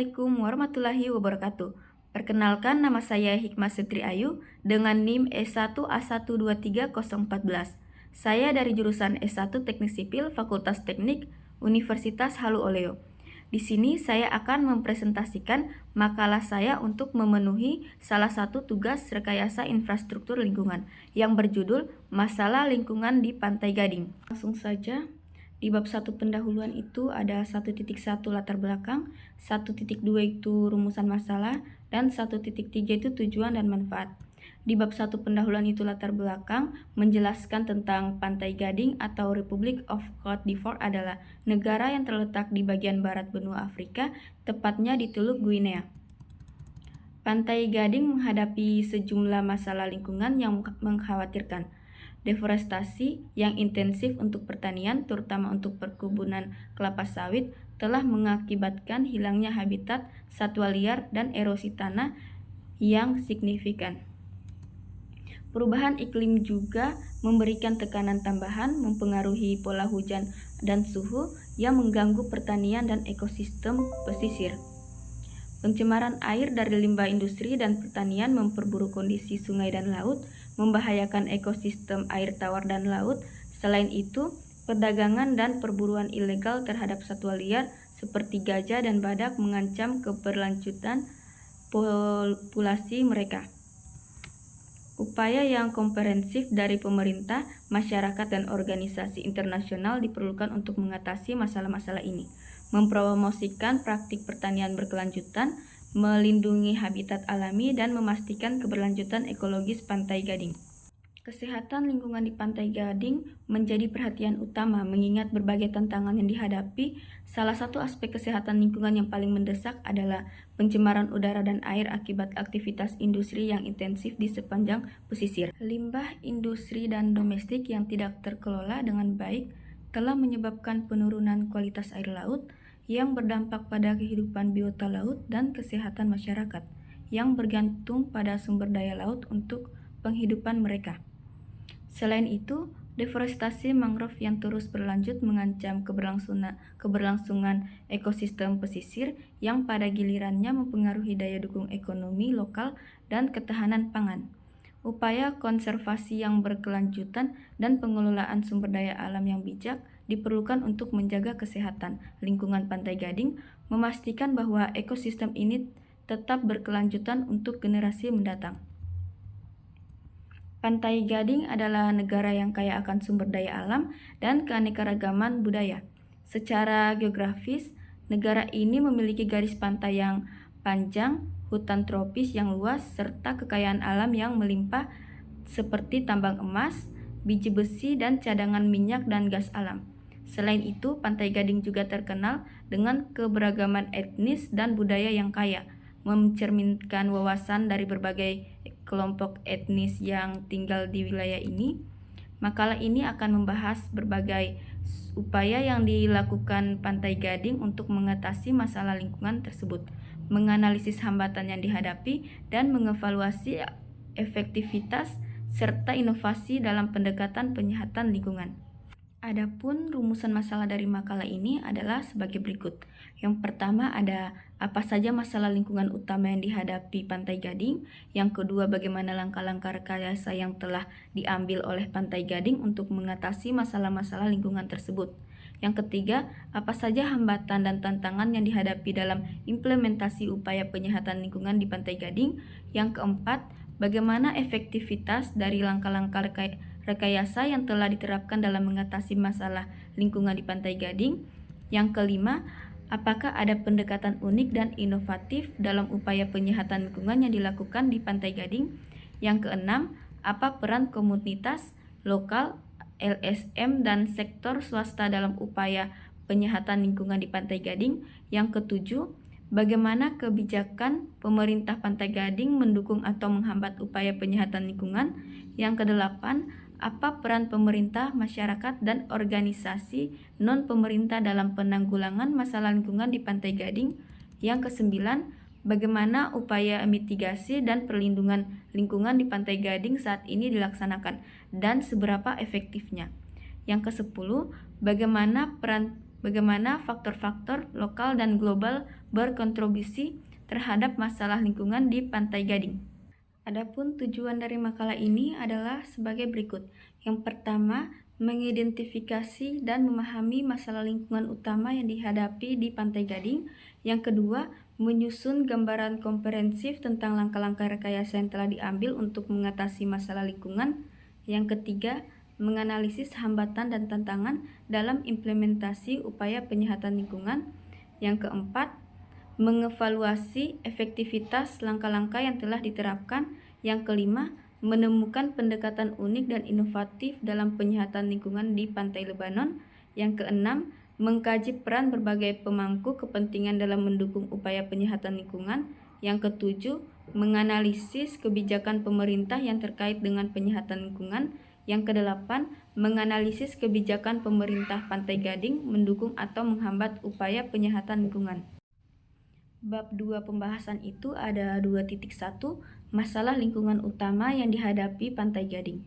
Assalamualaikum warahmatullahi wabarakatuh. Perkenalkan, nama saya Hikmah Sutri Ayu dengan NIM S1A123014. Saya dari jurusan S1 Teknik Sipil Fakultas Teknik Universitas Halu Oleo. Di sini saya akan mempresentasikan makalah saya untuk memenuhi salah satu tugas rekayasa infrastruktur lingkungan yang berjudul Masalah Lingkungan di Pantai Gading. Langsung saja. Di bab 1 pendahuluan itu ada 1.1 latar belakang, 1.2 itu rumusan masalah, dan 1.3 itu tujuan dan manfaat. Di bab 1 pendahuluan itu latar belakang menjelaskan tentang Pantai Gading atau Republic of Cote d'Ivoire adalah negara yang terletak di bagian barat benua Afrika, tepatnya di Teluk Guinea. Pantai Gading menghadapi sejumlah masalah lingkungan yang mengkhawatirkan. Deforestasi yang intensif untuk pertanian, terutama untuk perkebunan kelapa sawit, telah mengakibatkan hilangnya habitat satwa liar dan erosi tanah yang signifikan. Perubahan iklim juga memberikan tekanan tambahan, mempengaruhi pola hujan dan suhu yang mengganggu pertanian dan ekosistem pesisir. Pencemaran air dari limbah industri dan pertanian memperburuk kondisi sungai dan laut, membahayakan ekosistem air tawar dan laut. Selain itu, perdagangan dan perburuan ilegal terhadap satwa liar seperti gajah dan badak mengancam keberlanjutan populasi mereka. Upaya yang komprehensif dari pemerintah, masyarakat, dan organisasi internasional diperlukan untuk mengatasi masalah-masalah ini. Mempromosikan praktik pertanian berkelanjutan, melindungi habitat alami, dan memastikan keberlanjutan ekologis Pantai Gading. Kesehatan lingkungan di Pantai Gading menjadi perhatian utama mengingat berbagai tantangan yang dihadapi. Salah satu aspek kesehatan lingkungan yang paling mendesak adalah pencemaran udara dan air akibat aktivitas industri yang intensif di sepanjang pesisir. Limbah industri dan domestik yang tidak terkelola dengan baik telah menyebabkan penurunan kualitas air laut yang berdampak pada kehidupan biota laut dan kesehatan masyarakat yang bergantung pada sumber daya laut untuk penghidupan mereka. Selain itu, deforestasi mangrove yang terus berlanjut mengancam keberlangsungan ekosistem pesisir yang pada gilirannya mempengaruhi daya dukung ekonomi lokal dan ketahanan pangan. Upaya konservasi yang berkelanjutan dan pengelolaan sumber daya alam yang bijak diperlukan untuk menjaga kesehatan lingkungan Pantai Gading, memastikan bahwa ekosistem ini tetap berkelanjutan untuk generasi mendatang. Pantai Gading adalah negara yang kaya akan sumber daya alam dan keanekaragaman budaya. Secara geografis, negara ini memiliki garis pantai yang panjang, hutan tropis yang luas, serta kekayaan alam yang melimpah seperti tambang emas, biji besi, dan cadangan minyak dan gas alam. Selain itu, Pantai Gading juga terkenal dengan keberagaman etnis dan budaya yang kaya, mencerminkan wawasan dari berbagai kelompok etnis yang tinggal di wilayah ini. Makalah ini akan membahas berbagai upaya yang dilakukan Pantai Gading untuk mengatasi masalah lingkungan tersebut, menganalisis hambatan yang dihadapi, dan mengevaluasi efektivitas serta inovasi dalam pendekatan penyehatan lingkungan. Adapun rumusan masalah dari makalah ini adalah sebagai berikut. Yang pertama ada apa saja masalah lingkungan utama yang dihadapi Pantai Gading. Yang kedua, bagaimana langkah-langkah rekayasa yang telah diambil oleh Pantai Gading untuk mengatasi masalah-masalah lingkungan tersebut. Yang ketiga, apa saja hambatan dan tantangan yang dihadapi dalam implementasi upaya penyehatan lingkungan di Pantai Gading. Yang keempat, bagaimana efektivitas dari langkah-langkah rekayasa yang telah diterapkan dalam mengatasi masalah lingkungan di Pantai Gading. Yang kelima, apakah ada pendekatan unik dan inovatif dalam upaya penyehatan lingkungan yang dilakukan di Pantai Gading. Yang keenam, apa peran komunitas lokal, LSM, dan sektor swasta dalam upaya penyehatan lingkungan di Pantai Gading. Yang ketujuh, bagaimana kebijakan pemerintah Pantai Gading mendukung atau menghambat upaya penyehatan lingkungan. Yang kedelapan, apa peran pemerintah, masyarakat, dan organisasi non-pemerintah dalam penanggulangan masalah lingkungan di Pantai Gading. Yang kesembilan, bagaimana upaya mitigasi dan perlindungan lingkungan di Pantai Gading saat ini dilaksanakan dan seberapa efektifnya. Yang kesepuluh, bagaimana peran bagaimana faktor-faktor lokal dan global berkontribusi terhadap masalah lingkungan di Pantai Gading. Adapun tujuan dari makalah ini adalah sebagai berikut. Yang pertama, mengidentifikasi dan memahami masalah lingkungan utama yang dihadapi di Pantai Gading. Yang kedua, menyusun gambaran komprehensif tentang langkah-langkah rekayasa yang telah diambil untuk mengatasi masalah lingkungan. Yang ketiga, menganalisis hambatan dan tantangan dalam implementasi upaya penyehatan lingkungan. Yang keempat, mengevaluasi efektivitas langkah-langkah yang telah diterapkan. Yang kelima, menemukan pendekatan unik dan inovatif dalam penyehatan lingkungan di Pantai Lebanon. Yang keenam, mengkaji peran berbagai pemangku kepentingan dalam mendukung upaya penyehatan lingkungan. Yang ketujuh, menganalisis kebijakan pemerintah yang terkait dengan penyehatan lingkungan. Yang kedelapan, menganalisis kebijakan pemerintah Pantai Gading mendukung atau menghambat upaya penyehatan lingkungan. Bab 2 pembahasan itu ada 2.1, masalah lingkungan utama yang dihadapi Pantai Gading.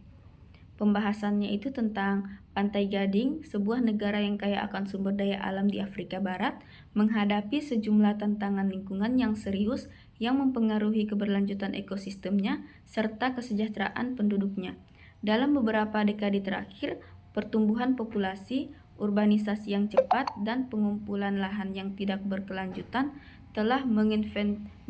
Pembahasannya itu tentang Pantai Gading, sebuah negara yang kaya akan sumber daya alam di Afrika Barat, menghadapi sejumlah tantangan lingkungan yang serius yang mempengaruhi keberlanjutan ekosistemnya serta kesejahteraan penduduknya. Dalam beberapa dekade terakhir, pertumbuhan populasi, urbanisasi yang cepat, dan pengumpulan lahan yang tidak berkelanjutan telah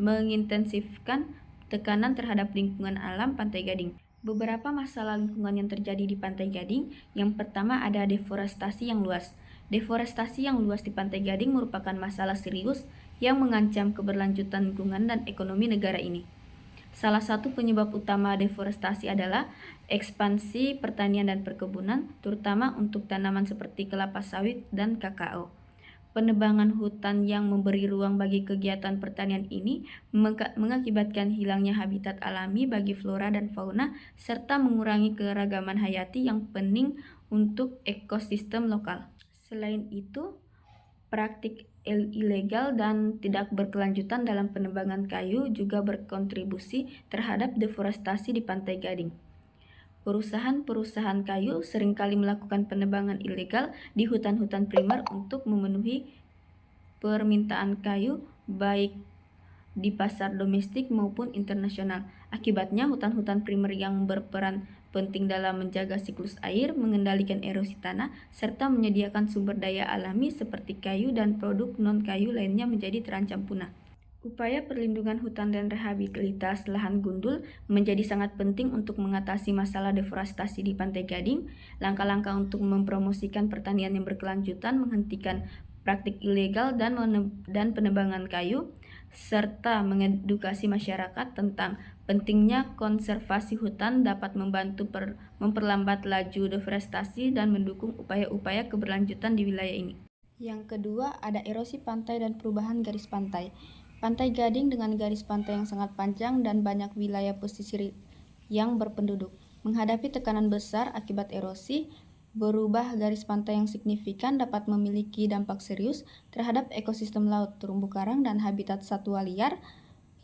mengintensifkan tekanan terhadap lingkungan alam Pantai Gading. Beberapa masalah lingkungan yang terjadi di Pantai Gading, yang pertama ada deforestasi yang luas. Deforestasi yang luas di Pantai Gading merupakan masalah serius yang mengancam keberlanjutan lingkungan dan ekonomi negara ini. Salah satu penyebab utama deforestasi adalah ekspansi pertanian dan perkebunan, terutama untuk tanaman seperti kelapa sawit dan kakao. Penebangan hutan yang memberi ruang bagi kegiatan pertanian ini mengakibatkan hilangnya habitat alami bagi flora dan fauna serta mengurangi keragaman hayati yang penting untuk ekosistem lokal. Selain itu, praktik ilegal dan tidak berkelanjutan dalam penebangan kayu juga berkontribusi terhadap deforestasi di Pantai Gading. Perusahaan-perusahaan kayu seringkali melakukan penebangan ilegal di hutan-hutan primer untuk memenuhi permintaan kayu baik di pasar domestik maupun internasional. Akibatnya, hutan-hutan primer yang berperan penting dalam menjaga siklus air, mengendalikan erosi tanah, serta menyediakan sumber daya alami seperti kayu dan produk non-kayu lainnya menjadi terancam punah. Upaya perlindungan hutan dan rehabilitas lahan gundul menjadi sangat penting untuk mengatasi masalah deforestasi di Pantai Gading. Langkah-langkah untuk mempromosikan pertanian yang berkelanjutan, menghentikan praktik ilegal dan penebangan kayu, serta mengedukasi masyarakat tentang pentingnya konservasi hutan dapat membantu memperlambat laju deforestasi dan mendukung upaya-upaya keberlanjutan di wilayah ini. Yang kedua, ada erosi pantai dan perubahan garis pantai. Pantai Gading dengan garis pantai yang sangat panjang dan banyak wilayah pesisir yang berpenduduk menghadapi tekanan besar akibat erosi. Berubah garis pantai yang signifikan dapat memiliki dampak serius terhadap ekosistem laut, terumbu karang, dan habitat satwa liar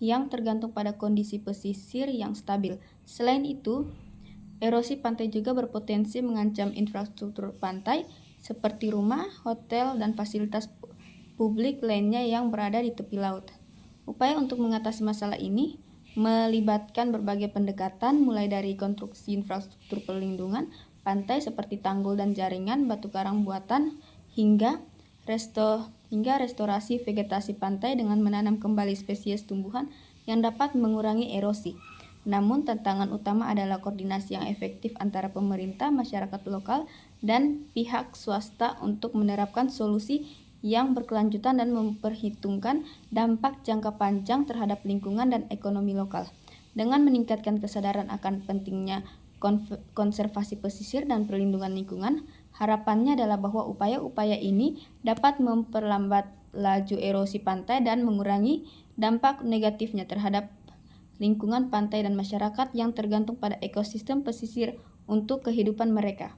yang tergantung pada kondisi pesisir yang stabil. Selain itu, erosi pantai juga berpotensi mengancam infrastruktur pantai seperti rumah, hotel, dan fasilitas publik lainnya yang berada di tepi laut. Upaya untuk mengatasi masalah ini melibatkan berbagai pendekatan, mulai dari konstruksi infrastruktur perlindungan pantai seperti tanggul dan jaringan batu karang buatan, hingga restorasi vegetasi pantai dengan menanam kembali spesies tumbuhan yang dapat mengurangi erosi. Namun, tantangan utama adalah koordinasi yang efektif antara pemerintah, masyarakat lokal, dan pihak swasta untuk menerapkan solusi yang berkelanjutan dan memperhitungkan dampak jangka panjang terhadap lingkungan dan ekonomi lokal. Dengan meningkatkan kesadaran akan pentingnya konservasi pesisir dan perlindungan lingkungan, harapannya adalah bahwa upaya-upaya ini dapat memperlambat laju erosi pantai dan mengurangi dampak negatifnya terhadap lingkungan pantai dan masyarakat yang tergantung pada ekosistem pesisir untuk kehidupan mereka.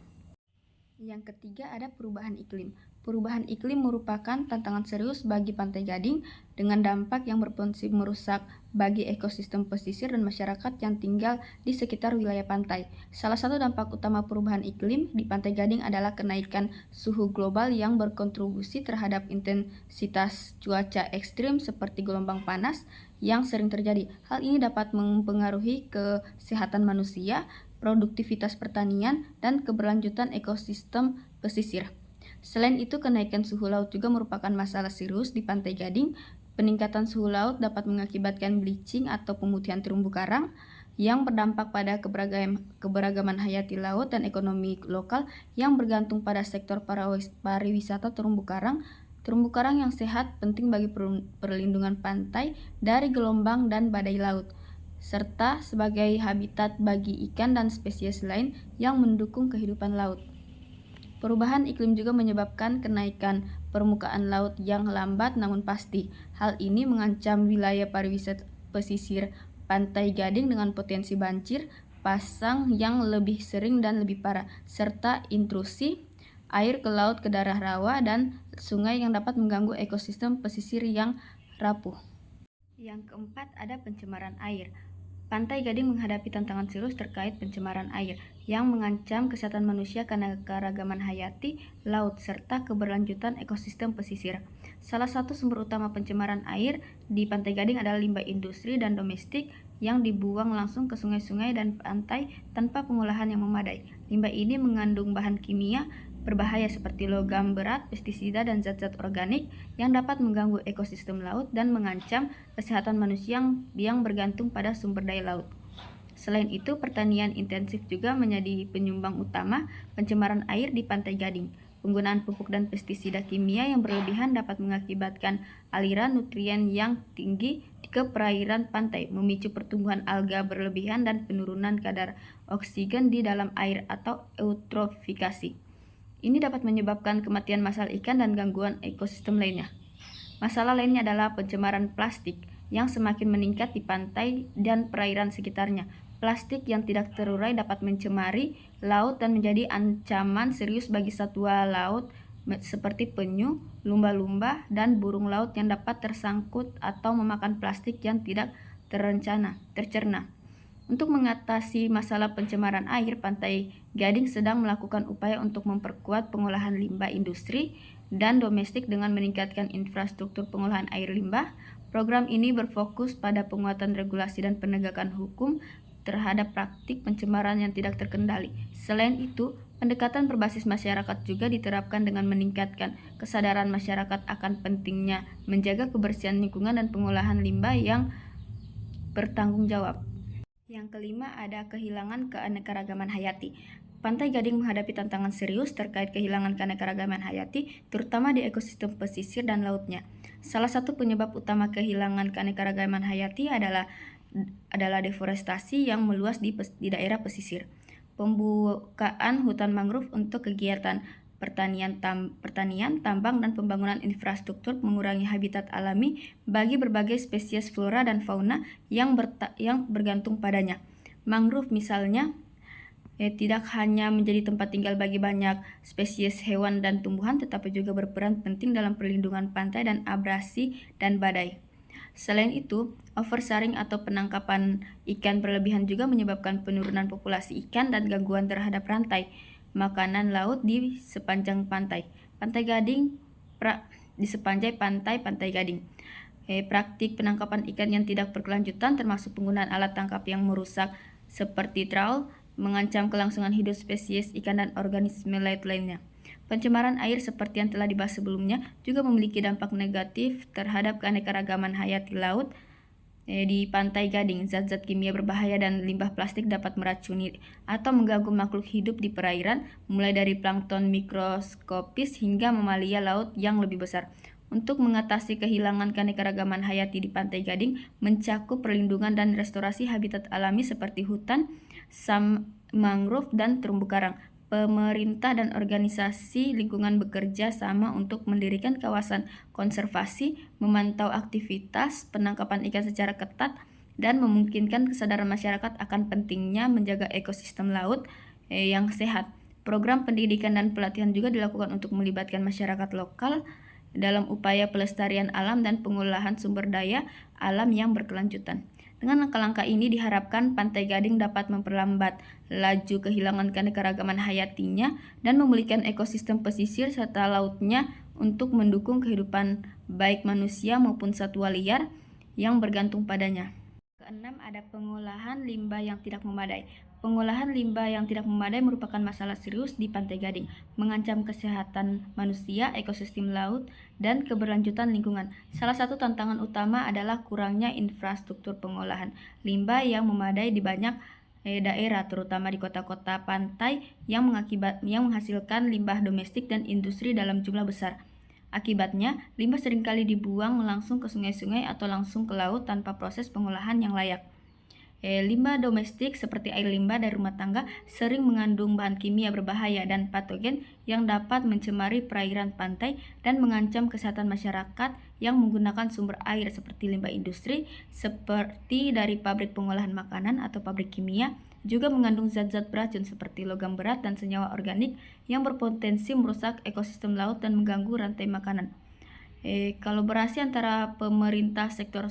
Yang ketiga ada perubahan iklim. Perubahan iklim merupakan tantangan serius bagi Pantai Gading dengan dampak yang berpotensi merusak bagi ekosistem pesisir dan masyarakat yang tinggal di sekitar wilayah pantai. Salah satu dampak utama perubahan iklim di Pantai Gading adalah kenaikan suhu global yang berkontribusi terhadap intensitas cuaca ekstrim seperti gelombang panas yang sering terjadi. Hal ini dapat mempengaruhi kesehatan manusia, produktivitas pertanian, dan keberlanjutan ekosistem pesisir. Selain itu, kenaikan suhu laut juga merupakan masalah serius di Pantai Gading. Peningkatan suhu laut dapat mengakibatkan bleaching atau pemutihan terumbu karang yang berdampak pada keberagaman hayati laut dan ekonomi lokal yang bergantung pada sektor pariwisata terumbu karang. Terumbu karang yang sehat penting bagi perlindungan pantai dari gelombang dan badai laut, serta sebagai habitat bagi ikan dan spesies lain yang mendukung kehidupan laut. Perubahan iklim juga menyebabkan kenaikan permukaan laut yang lambat namun pasti. Hal ini mengancam wilayah pariwisata pesisir Pantai Gading dengan potensi banjir pasang yang lebih sering dan lebih parah, serta intrusi air ke laut ke daerah rawa dan sungai yang dapat mengganggu ekosistem pesisir yang rapuh. Yang keempat, ada pencemaran air. Pantai Gading menghadapi tantangan serius terkait pencemaran air yang mengancam kesehatan manusia karena keragaman hayati laut serta keberlanjutan ekosistem pesisir. Salah satu sumber utama pencemaran air di Pantai Gading adalah limbah industri dan domestik yang dibuang langsung ke sungai-sungai dan pantai tanpa pengolahan yang memadai. Limbah ini mengandung bahan kimia berbahaya seperti logam berat, pestisida, dan zat-zat organik yang dapat mengganggu ekosistem laut dan mengancam kesehatan manusia yang bergantung pada sumber daya laut. Selain itu, pertanian intensif juga menjadi penyumbang utama pencemaran air di Pantai Gading. Penggunaan pupuk dan pestisida kimia yang berlebihan dapat mengakibatkan aliran nutrien yang tinggi ke perairan pantai, memicu pertumbuhan alga berlebihan dan penurunan kadar oksigen di dalam air atau eutrofikasi. Ini dapat menyebabkan kematian massal ikan dan gangguan ekosistem lainnya. Masalah lainnya adalah pencemaran plastik yang semakin meningkat di pantai dan perairan sekitarnya. Plastik yang tidak terurai dapat mencemari laut dan menjadi ancaman serius bagi satwa laut seperti penyu, lumba-lumba, dan burung laut yang dapat tersangkut atau memakan plastik yang tidak tercerna. Untuk mengatasi masalah pencemaran air, Pantai Gading sedang melakukan upaya untuk memperkuat pengolahan limbah industri dan domestik dengan meningkatkan infrastruktur pengolahan air limbah. Program ini berfokus pada penguatan regulasi dan penegakan hukum terhadap praktik pencemaran yang tidak terkendali. Selain itu, pendekatan berbasis masyarakat juga diterapkan dengan meningkatkan kesadaran masyarakat akan pentingnya menjaga kebersihan lingkungan dan pengolahan limbah yang bertanggung jawab. Yang kelima, ada kehilangan keanekaragaman hayati. Pantai Gading menghadapi tantangan serius terkait kehilangan keanekaragaman hayati, terutama di ekosistem pesisir dan lautnya. Salah satu penyebab utama kehilangan keanekaragaman hayati adalah deforestasi yang meluas di daerah pesisir. Pembukaan hutan mangrove untuk kegiatan pertanian, tambang, dan pembangunan infrastruktur mengurangi habitat alami bagi berbagai spesies flora dan fauna yang bergantung padanya. Mangrove misalnya tidak hanya menjadi tempat tinggal bagi banyak spesies hewan dan tumbuhan, tetapi juga berperan penting dalam perlindungan pantai dan abrasi dan badai. Selain itu, oversaring atau penangkapan ikan berlebihan juga menyebabkan penurunan populasi ikan dan gangguan terhadap rantai makanan laut di sepanjang pantai. Di sepanjang Pantai Gading. Praktik penangkapan ikan yang tidak berkelanjutan termasuk penggunaan alat tangkap yang merusak seperti trawl mengancam kelangsungan hidup spesies ikan dan organisme laut lainnya. Pencemaran air seperti yang telah dibahas sebelumnya juga memiliki dampak negatif terhadap keanekaragaman hayati laut. Di Pantai Gading, zat-zat kimia berbahaya dan limbah plastik dapat meracuni atau mengganggu makhluk hidup di perairan, mulai dari plankton mikroskopis hingga mamalia laut yang lebih besar. Untuk mengatasi kehilangan keanekaragaman hayati di Pantai Gading, mencakup perlindungan dan restorasi habitat alami seperti hutan, mangrove, dan terumbu karang. Pemerintah dan organisasi lingkungan bekerja sama untuk mendirikan kawasan konservasi, memantau aktivitas penangkapan ikan secara ketat, dan memungkinkan kesadaran masyarakat akan pentingnya menjaga ekosistem laut yang sehat. Program pendidikan dan pelatihan juga dilakukan untuk melibatkan masyarakat lokal dalam upaya pelestarian alam dan pengolahan sumber daya alam yang berkelanjutan. Dengan langkah-langkah ini diharapkan Pantai Gading dapat memperlambat laju kehilangan keanekaragaman hayatinya dan memulihkan ekosistem pesisir serta lautnya untuk mendukung kehidupan baik manusia maupun satwa liar yang bergantung padanya. Keenam, ada pengolahan limbah yang tidak memadai. Pengolahan limbah yang tidak memadai merupakan masalah serius di Pantai Gading, mengancam kesehatan manusia, ekosistem laut, dan keberlanjutan lingkungan. Salah satu tantangan utama adalah kurangnya infrastruktur pengolahan limbah yang memadai di banyak daerah, terutama di kota-kota pantai yang menghasilkan limbah domestik dan industri dalam jumlah besar. Akibatnya, limbah seringkali dibuang langsung ke sungai-sungai atau langsung ke laut tanpa proses pengolahan yang layak. Limbah domestik seperti air limbah dari rumah tangga sering mengandung bahan kimia berbahaya dan patogen yang dapat mencemari perairan pantai dan mengancam kesehatan masyarakat yang menggunakan sumber air seperti limbah industri, seperti dari pabrik pengolahan makanan atau pabrik kimia, juga mengandung zat-zat beracun seperti logam berat dan senyawa organik yang berpotensi merusak ekosistem laut dan mengganggu rantai makanan. Kolaborasi antara pemerintah, sektor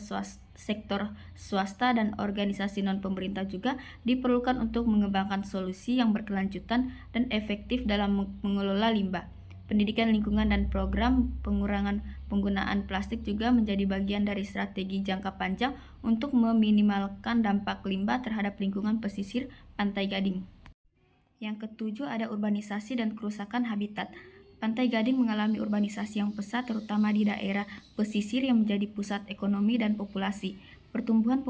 swasta dan organisasi non-pemerintah juga diperlukan untuk mengembangkan solusi yang berkelanjutan dan efektif dalam mengelola limbah. Pendidikan lingkungan dan program pengurangan penggunaan plastik juga menjadi bagian dari strategi jangka panjang untuk meminimalkan dampak limbah terhadap lingkungan pesisir Pantai Gading. Yang ketujuh, ada urbanisasi dan kerusakan habitat. Pantai Gading mengalami urbanisasi yang pesat terutama di daerah pesisir yang menjadi pusat ekonomi dan populasi. Pertumbuhan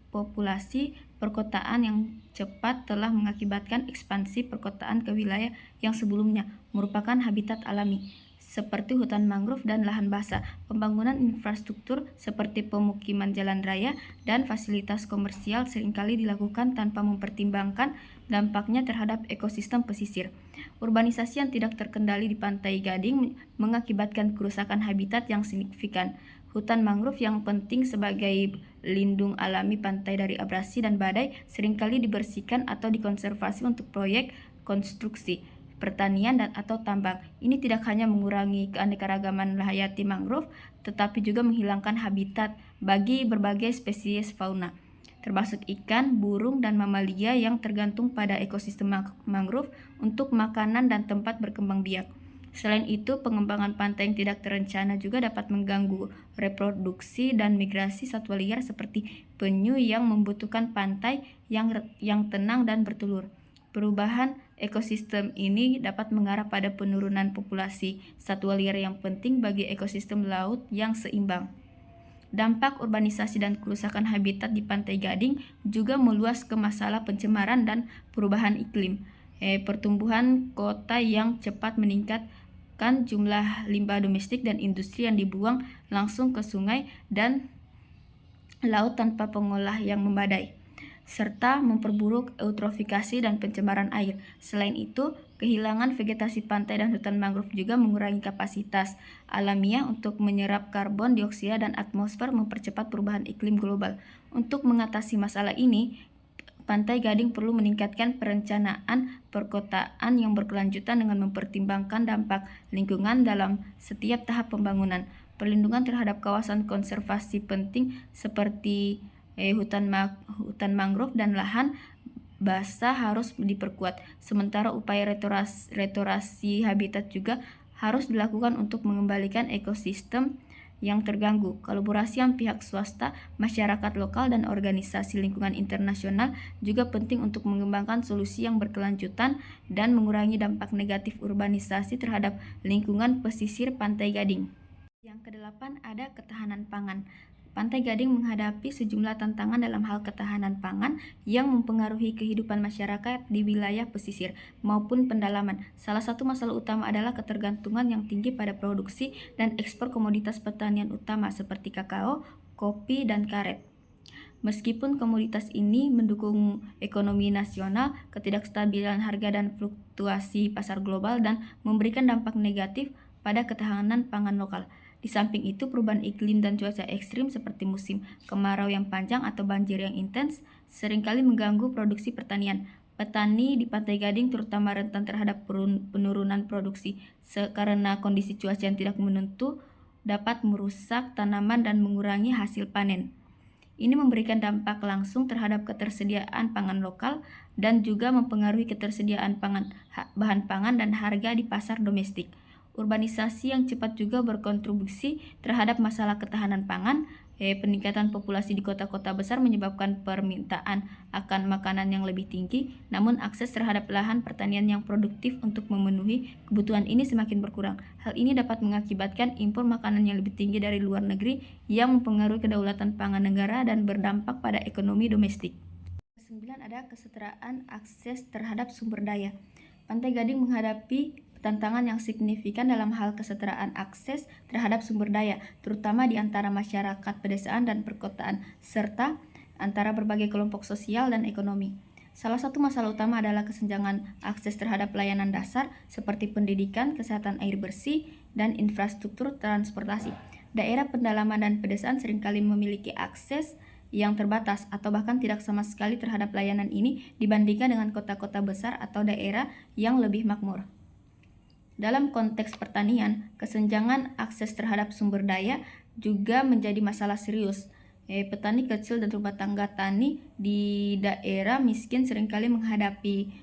populasi perkotaan yang cepat telah mengakibatkan ekspansi perkotaan ke wilayah yang sebelumnya merupakan habitat alami, seperti hutan mangrove dan lahan basah. Pembangunan infrastruktur seperti pemukiman, jalan raya, dan fasilitas komersial seringkali dilakukan tanpa mempertimbangkan dampaknya terhadap ekosistem pesisir. Urbanisasi yang tidak terkendali di Pantai Gading mengakibatkan kerusakan habitat yang signifikan. Hutan mangrove yang penting sebagai lindung alami pantai dari abrasi dan badai seringkali dibersihkan atau dikonservasi untuk proyek konstruksi, pertanian atau tambang. Ini tidak hanya mengurangi keanekaragaman hayati mangrove, tetapi juga menghilangkan habitat bagi berbagai spesies fauna, termasuk ikan, burung, dan mamalia yang tergantung pada ekosistem mangrove untuk makanan dan tempat berkembang biak. Selain itu, pengembangan pantai yang tidak terencana juga dapat mengganggu reproduksi dan migrasi satwa liar seperti penyu yang membutuhkan pantai yang tenang dan bertelur. Perubahan ekosistem ini dapat mengarah pada penurunan populasi satwa liar yang penting bagi ekosistem laut yang seimbang. Dampak urbanisasi dan kerusakan habitat di Pantai Gading juga meluas ke masalah pencemaran dan perubahan iklim. Pertumbuhan kota yang cepat meningkatkan jumlah limbah domestik dan industri yang dibuang langsung ke sungai dan laut tanpa pengolah yang memadai, serta memperburuk eutrofikasi dan pencemaran air. Selain itu, kehilangan vegetasi pantai dan hutan mangrove juga mengurangi kapasitas alamiah untuk menyerap karbon dioksida dan atmosfer, mempercepat perubahan iklim global. Untuk mengatasi masalah ini, Pantai Gading perlu meningkatkan perencanaan perkotaan yang berkelanjutan dengan mempertimbangkan dampak lingkungan dalam setiap tahap pembangunan. Perlindungan terhadap kawasan konservasi penting seperti hutan mangrove dan lahan basah harus diperkuat. Sementara upaya restorasi habitat juga harus dilakukan untuk mengembalikan ekosistem yang terganggu. Kolaborasi yang pihak swasta, masyarakat lokal, dan organisasi lingkungan internasional juga penting untuk mengembangkan solusi yang berkelanjutan dan mengurangi dampak negatif urbanisasi terhadap lingkungan pesisir Pantai Gading. Yang kedelapan, ada ketahanan pangan. Pantai Gading menghadapi sejumlah tantangan dalam hal ketahanan pangan yang mempengaruhi kehidupan masyarakat di wilayah pesisir maupun pendalaman. Salah satu masalah utama adalah ketergantungan yang tinggi pada produksi dan ekspor komoditas pertanian utama seperti kakao, kopi, dan karet. Meskipun komoditas ini mendukung ekonomi nasional, ketidakstabilan harga dan fluktuasi pasar global dan memberikan dampak negatif pada ketahanan pangan lokal. Di samping itu, perubahan iklim dan cuaca ekstrim seperti musim kemarau yang panjang atau banjir yang intens seringkali mengganggu produksi pertanian. Petani di Pantai Gading terutama rentan terhadap penurunan produksi karena kondisi cuaca yang tidak menentu dapat merusak tanaman dan mengurangi hasil panen. Ini memberikan dampak langsung terhadap ketersediaan pangan lokal dan juga mempengaruhi ketersediaan bahan pangan dan harga di pasar domestik. Urbanisasi yang cepat juga berkontribusi terhadap masalah ketahanan pangan. Peningkatan populasi di kota-kota besar menyebabkan permintaan akan makanan yang lebih tinggi, namun akses terhadap lahan pertanian yang produktif untuk memenuhi kebutuhan ini semakin berkurang. Hal ini dapat mengakibatkan impor makanan yang lebih tinggi dari luar negeri yang mempengaruhi kedaulatan pangan negara dan berdampak pada ekonomi domestik. Kesembilan ada kesetaraan akses terhadap sumber daya. Pantai Gading menghadapi tantangan yang signifikan dalam hal kesetaraan akses terhadap sumber daya, terutama di antara masyarakat pedesaan dan perkotaan, serta antara berbagai kelompok sosial dan ekonomi. Salah satu masalah utama adalah kesenjangan akses terhadap layanan dasar seperti pendidikan, kesehatan air bersih, dan infrastruktur transportasi. Daerah pedalaman dan pedesaan seringkali memiliki akses yang terbatas atau bahkan tidak sama sekali terhadap layanan ini dibandingkan dengan kota-kota besar atau daerah yang lebih makmur. Dalam konteks pertanian, kesenjangan akses terhadap sumber daya juga menjadi masalah serius. Petani kecil dan rumah tangga tani di daerah miskin seringkali menghadapi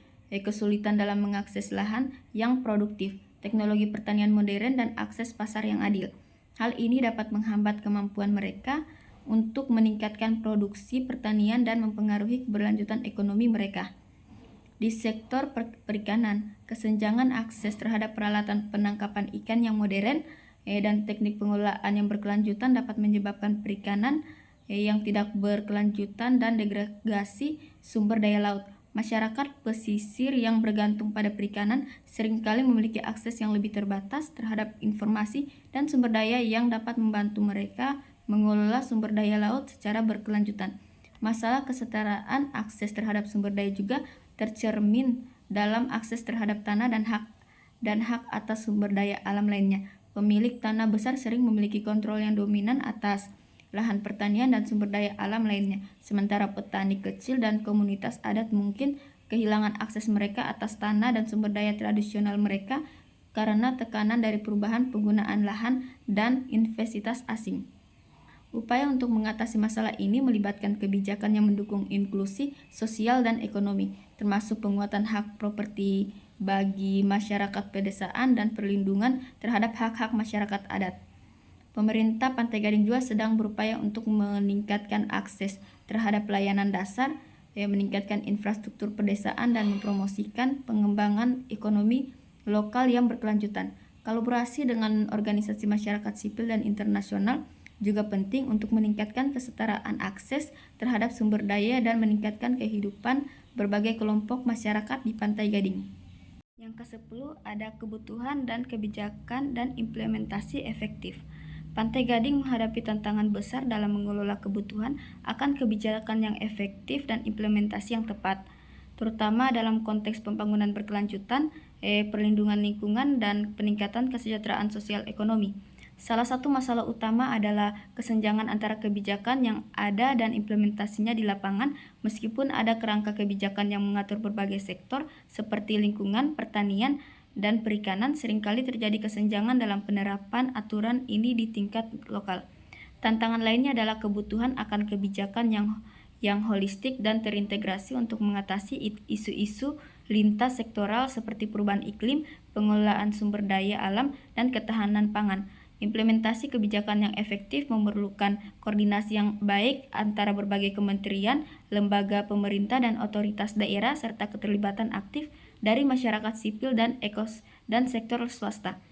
kesulitan dalam mengakses lahan yang produktif, teknologi pertanian modern, dan akses pasar yang adil. Hal ini dapat menghambat kemampuan mereka untuk meningkatkan produksi pertanian dan mempengaruhi keberlanjutan ekonomi mereka. Di sektor perikanan, kesenjangan akses terhadap peralatan penangkapan ikan yang modern dan teknik pengelolaan yang berkelanjutan dapat menyebabkan perikanan yang tidak berkelanjutan dan degradasi sumber daya laut. Masyarakat pesisir yang bergantung pada perikanan seringkali memiliki akses yang lebih terbatas terhadap informasi dan sumber daya yang dapat membantu mereka mengelola sumber daya laut secara berkelanjutan. Masalah kesetaraan akses terhadap sumber daya juga tercermin dalam akses terhadap tanah dan hak atas sumber daya alam lainnya. Pemilik tanah besar sering memiliki kontrol yang dominan atas lahan pertanian dan sumber daya alam lainnya, sementara petani kecil dan komunitas adat mungkin kehilangan akses mereka atas tanah dan sumber daya tradisional mereka karena tekanan dari perubahan penggunaan lahan dan investasi asing. Upaya untuk mengatasi masalah ini melibatkan kebijakan yang mendukung inklusi sosial dan ekonomi, termasuk penguatan hak properti bagi masyarakat pedesaan dan perlindungan terhadap hak-hak masyarakat adat. Pemerintah Pantai Gading juga sedang berupaya untuk meningkatkan akses terhadap layanan dasar, meningkatkan infrastruktur pedesaan, dan mempromosikan pengembangan ekonomi lokal yang berkelanjutan. Kolaborasi dengan organisasi masyarakat sipil dan internasional juga penting untuk meningkatkan kesetaraan akses terhadap sumber daya dan meningkatkan kehidupan berbagai kelompok masyarakat di Pantai Gading. Yang ke-10 ada kebutuhan dan kebijakan dan implementasi efektif. Pantai Gading menghadapi tantangan besar dalam mengelola kebutuhan akan kebijakan yang efektif dan implementasi yang tepat, terutama dalam konteks pembangunan berkelanjutan, perlindungan lingkungan, dan peningkatan kesejahteraan sosial ekonomi. Salah satu masalah utama adalah kesenjangan antara kebijakan yang ada dan implementasinya di lapangan. Meskipun ada kerangka kebijakan yang mengatur berbagai sektor seperti lingkungan, pertanian, dan perikanan, seringkali terjadi kesenjangan dalam penerapan aturan ini di tingkat lokal. Tantangan lainnya adalah kebutuhan akan kebijakan yang holistik dan terintegrasi untuk mengatasi isu-isu lintas sektoral seperti perubahan iklim, pengelolaan sumber daya alam, dan ketahanan pangan. Implementasi kebijakan yang efektif memerlukan koordinasi yang baik antara berbagai kementerian, lembaga pemerintah, dan otoritas daerah, serta keterlibatan aktif dari masyarakat sipil dan sektor swasta.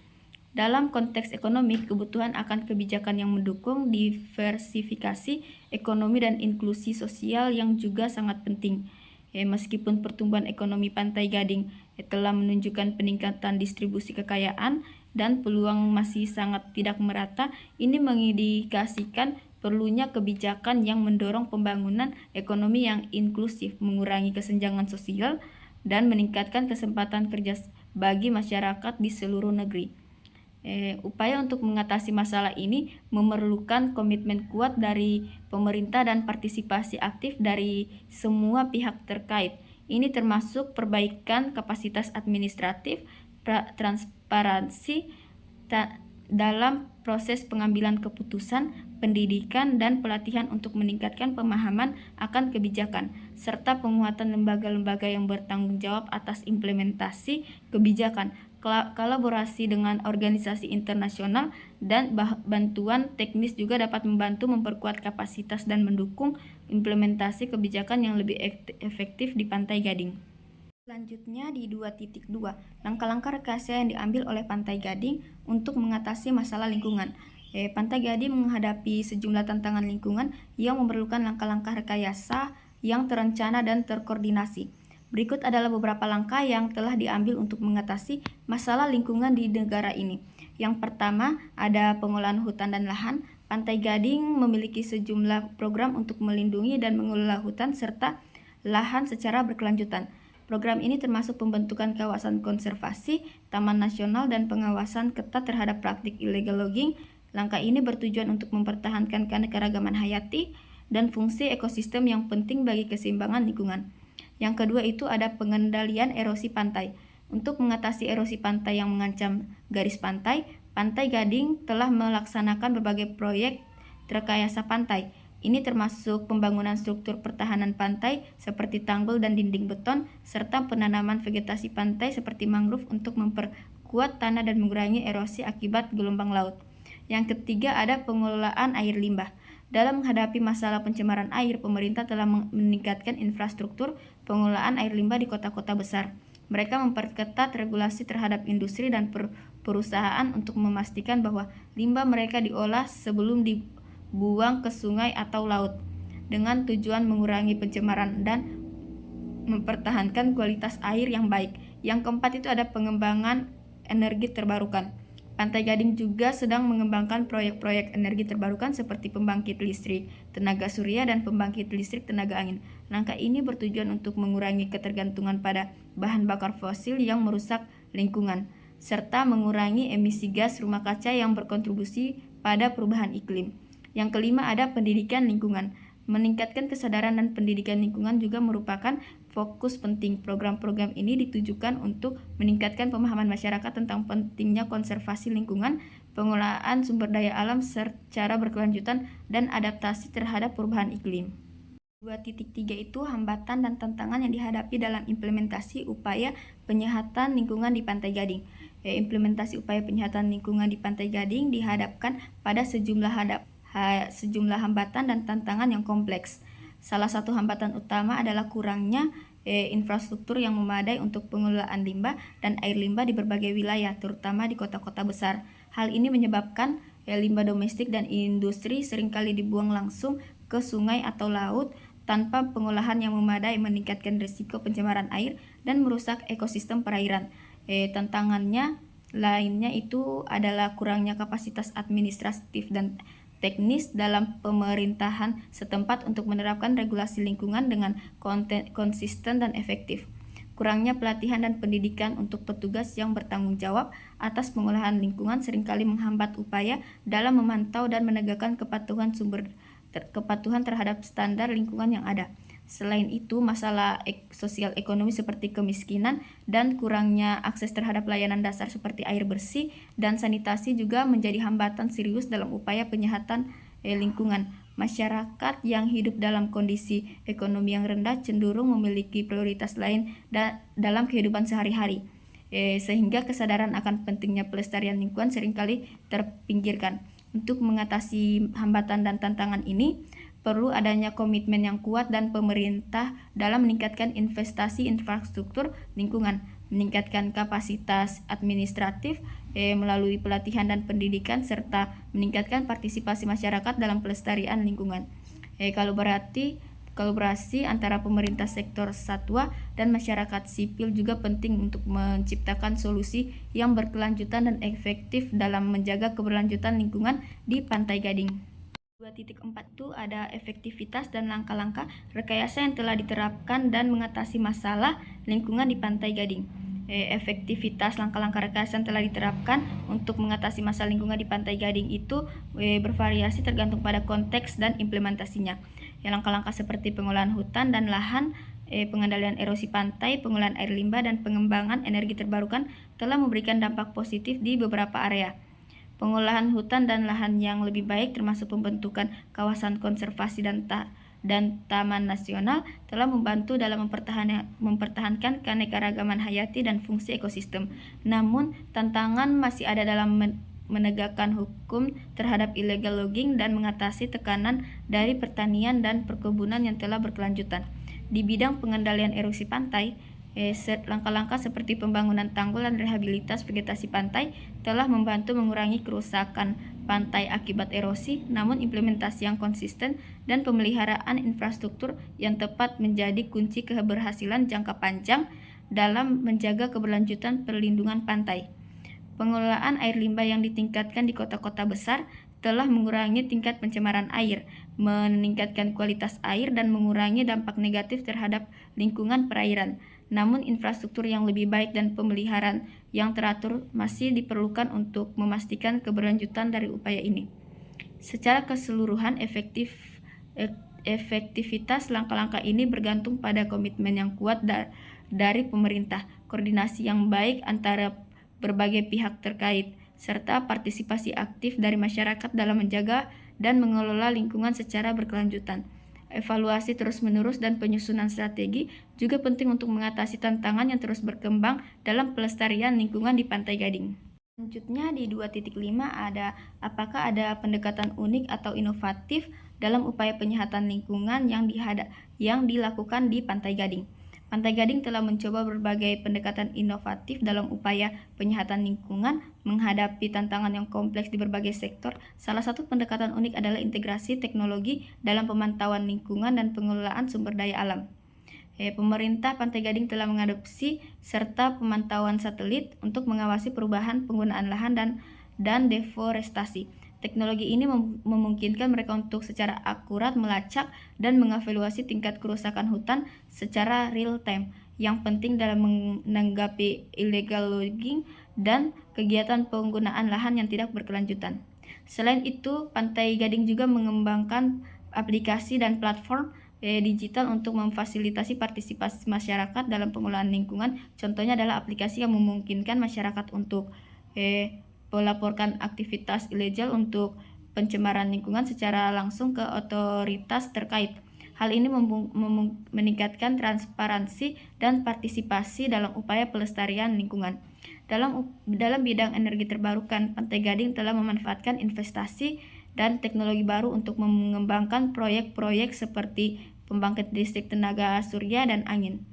Dalam konteks ekonomi, kebutuhan akan kebijakan yang mendukung diversifikasi ekonomi dan inklusi sosial yang juga sangat penting. Meskipun pertumbuhan ekonomi Pantai Gading telah menunjukkan peningkatan distribusi kekayaan dan peluang masih sangat tidak merata, ini mengindikasikan perlunya kebijakan yang mendorong pembangunan ekonomi yang inklusif, mengurangi kesenjangan sosial, dan meningkatkan kesempatan kerja bagi masyarakat di seluruh negeri. Upaya untuk mengatasi masalah ini memerlukan komitmen kuat dari pemerintah dan partisipasi aktif dari semua pihak terkait. Ini termasuk perbaikan kapasitas administratif, transparansi dalam proses pengambilan keputusan, pendidikan, dan pelatihan untuk meningkatkan pemahaman akan kebijakan, serta penguatan lembaga-lembaga yang bertanggung jawab atas implementasi kebijakan, kolaborasi dengan organisasi internasional, dan bantuan teknis juga dapat membantu memperkuat kapasitas dan mendukung implementasi kebijakan yang lebih efektif di Pantai Gading. Selanjutnya di 2.2, langkah-langkah rekayasa yang diambil oleh Pantai Gading untuk mengatasi masalah lingkungan. Pantai Gading menghadapi sejumlah tantangan lingkungan yang memerlukan langkah-langkah rekayasa yang terencana dan terkoordinasi. Berikut adalah beberapa langkah yang telah diambil untuk mengatasi masalah lingkungan di negara ini. Yang pertama, ada pengolahan hutan dan lahan. Pantai Gading memiliki sejumlah program untuk melindungi dan mengelola hutan serta lahan secara berkelanjutan. Program ini termasuk pembentukan kawasan konservasi, taman nasional, dan pengawasan ketat terhadap praktik illegal logging. Langkah ini bertujuan untuk mempertahankan keanekaragaman hayati dan fungsi ekosistem yang penting bagi keseimbangan lingkungan. Yang kedua itu ada pengendalian erosi pantai. Untuk mengatasi erosi pantai yang mengancam garis pantai, Pantai Gading telah melaksanakan berbagai proyek rekayasa pantai. Ini termasuk pembangunan struktur pertahanan pantai seperti tanggul dan dinding beton, serta penanaman vegetasi pantai seperti mangrove untuk memperkuat tanah dan mengurangi erosi akibat gelombang laut. Yang ketiga ada pengelolaan air limbah. Dalam menghadapi masalah pencemaran air, pemerintah telah meningkatkan infrastruktur pengelolaan air limbah di kota-kota besar. Mereka memperketat regulasi terhadap industri dan perusahaan untuk memastikan bahwa limbah mereka diolah sebelum dibuang ke sungai atau laut, dengan tujuan mengurangi pencemaran dan mempertahankan kualitas air yang baik. Yang keempat itu ada pengembangan energi terbarukan. Pantai Gading juga sedang mengembangkan proyek-proyek energi terbarukan seperti pembangkit listrik tenaga surya dan pembangkit listrik tenaga angin. Langkah ini bertujuan untuk mengurangi ketergantungan pada bahan bakar fosil yang merusak lingkungan, serta mengurangi emisi gas rumah kaca yang berkontribusi pada perubahan iklim. Yang kelima ada pendidikan lingkungan. Meningkatkan kesadaran dan pendidikan lingkungan juga merupakan fokus penting. Program-program ini ditujukan untuk meningkatkan pemahaman masyarakat tentang pentingnya konservasi lingkungan, pengolahan sumber daya alam secara berkelanjutan, dan adaptasi terhadap perubahan iklim. 2.3 itu hambatan dan tantangan yang dihadapi dalam implementasi upaya penyehatan lingkungan di Pantai Gading. Implementasi upaya penyehatan lingkungan di Pantai Gading dihadapkan pada sejumlah hambatan dan tantangan yang kompleks. Salah satu hambatan utama adalah kurangnya infrastruktur yang memadai untuk pengelolaan limbah dan air limbah di berbagai wilayah, terutama di kota-kota besar. Hal ini menyebabkan limbah domestik dan industri seringkali dibuang langsung ke sungai atau laut tanpa pengolahan yang memadai, meningkatkan risiko pencemaran air dan merusak ekosistem perairan. Tantangannya lainnya itu adalah kurangnya kapasitas administratif dan teknis dalam pemerintahan setempat untuk menerapkan regulasi lingkungan dengan konsisten dan efektif. Kurangnya pelatihan dan pendidikan untuk petugas yang bertanggung jawab atas pengolahan lingkungan seringkali menghambat upaya dalam memantau dan menegakkan kepatuhan terhadap standar lingkungan yang ada. Selain itu, masalah sosial ekonomi seperti kemiskinan dan kurangnya akses terhadap layanan dasar seperti air bersih dan sanitasi juga menjadi hambatan serius dalam upaya penyehatan lingkungan. Masyarakat yang hidup dalam kondisi ekonomi yang rendah cenderung memiliki prioritas lain dalam kehidupan sehari-hari, sehingga kesadaran akan pentingnya pelestarian lingkungan seringkali terpinggirkan. Untuk mengatasi hambatan dan tantangan ini, perlu adanya komitmen yang kuat dan pemerintah dalam meningkatkan investasi infrastruktur lingkungan, meningkatkan kapasitas administratif melalui pelatihan dan pendidikan, serta meningkatkan partisipasi masyarakat dalam pelestarian lingkungan. Kolaborasi antara pemerintah sektor satwa dan masyarakat sipil juga penting untuk menciptakan solusi yang berkelanjutan dan efektif dalam menjaga keberlanjutan lingkungan di Pantai Gading. 2.4 itu ada efektivitas dan langkah-langkah rekayasa yang telah diterapkan dan mengatasi masalah lingkungan di Pantai Gading. Efektivitas langkah-langkah rekayasa yang telah diterapkan untuk mengatasi masalah lingkungan di Pantai Gading itu bervariasi tergantung pada konteks dan implementasinya. Langkah-langkah seperti pengolahan hutan dan lahan pengendalian erosi pantai, pengolahan air limbah, dan pengembangan energi terbarukan telah memberikan dampak positif di beberapa area. Pengolahan hutan dan lahan yang lebih baik termasuk pembentukan kawasan konservasi dan taman nasional telah membantu dalam mempertahankan keanekaragaman hayati dan fungsi ekosistem. Namun, tantangan masih ada dalam menegakkan hukum terhadap illegal logging dan mengatasi tekanan dari pertanian dan perkebunan yang telah berkelanjutan. Di bidang pengendalian erosi pantai, langkah-langkah seperti pembangunan tanggul dan rehabilitas vegetasi pantai telah membantu mengurangi kerusakan pantai akibat erosi, namun implementasi yang konsisten dan pemeliharaan infrastruktur yang tepat menjadi kunci keberhasilan jangka panjang dalam menjaga keberlanjutan perlindungan pantai. Pengelolaan air limbah yang ditingkatkan di kota-kota besar telah mengurangi tingkat pencemaran air, meningkatkan kualitas air, dan mengurangi dampak negatif terhadap lingkungan perairan. Namun, infrastruktur yang lebih baik dan pemeliharaan yang teratur masih diperlukan untuk memastikan keberlanjutan dari upaya ini. Secara keseluruhan, efektivitas langkah-langkah ini bergantung pada komitmen yang kuat dari pemerintah, koordinasi yang baik antara berbagai pihak terkait, serta partisipasi aktif dari masyarakat dalam menjaga dan mengelola lingkungan secara berkelanjutan. Evaluasi terus-menerus dan penyusunan strategi juga penting untuk mengatasi tantangan yang terus berkembang dalam pelestarian lingkungan di Pantai Gading. Selanjutnya di 2.5 apakah ada pendekatan unik atau inovatif dalam upaya penyehatan lingkungan yang dilakukan di Pantai Gading. Pantai Gading telah mencoba berbagai pendekatan inovatif dalam upaya penyehatan lingkungan menghadapi tantangan yang kompleks di berbagai sektor. Salah satu pendekatan unik adalah integrasi teknologi dalam pemantauan lingkungan dan pengelolaan sumber daya alam. Pemerintah Pantai Gading telah mengadopsi serta pemantauan satelit untuk mengawasi perubahan penggunaan lahan dan deforestasi. Teknologi ini memungkinkan mereka untuk secara akurat melacak dan mengevaluasi tingkat kerusakan hutan secara real time, yang penting dalam menanggapi illegal logging dan kegiatan penggunaan lahan yang tidak berkelanjutan. Selain itu, Pantai Gading juga mengembangkan aplikasi dan platform digital untuk memfasilitasi partisipasi masyarakat dalam pengelolaan lingkungan. Contohnya adalah aplikasi yang memungkinkan masyarakat untuk melaporkan aktivitas ilegal untuk pencemaran lingkungan secara langsung ke otoritas terkait. Hal ini meningkatkan transparansi dan partisipasi dalam upaya pelestarian lingkungan. Dalam bidang energi terbarukan, Pantai Gading telah memanfaatkan investasi dan teknologi baru untuk mengembangkan proyek-proyek seperti pembangkit listrik tenaga surya dan angin.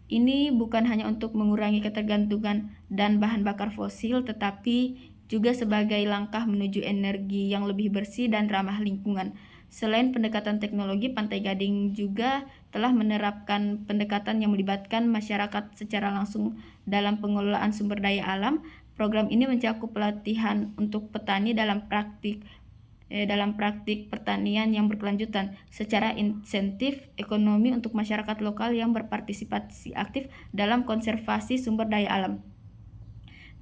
Ini bukan hanya untuk mengurangi ketergantungan dan bahan bakar fosil, tetapi juga sebagai langkah menuju energi yang lebih bersih dan ramah lingkungan. Selain pendekatan teknologi, Pantai Gading juga telah menerapkan pendekatan yang melibatkan masyarakat secara langsung dalam pengelolaan sumber daya alam. Program ini mencakup pelatihan untuk petani dalam praktik pertanian yang berkelanjutan, secara insentif ekonomi untuk masyarakat lokal yang berpartisipasi aktif dalam konservasi sumber daya alam.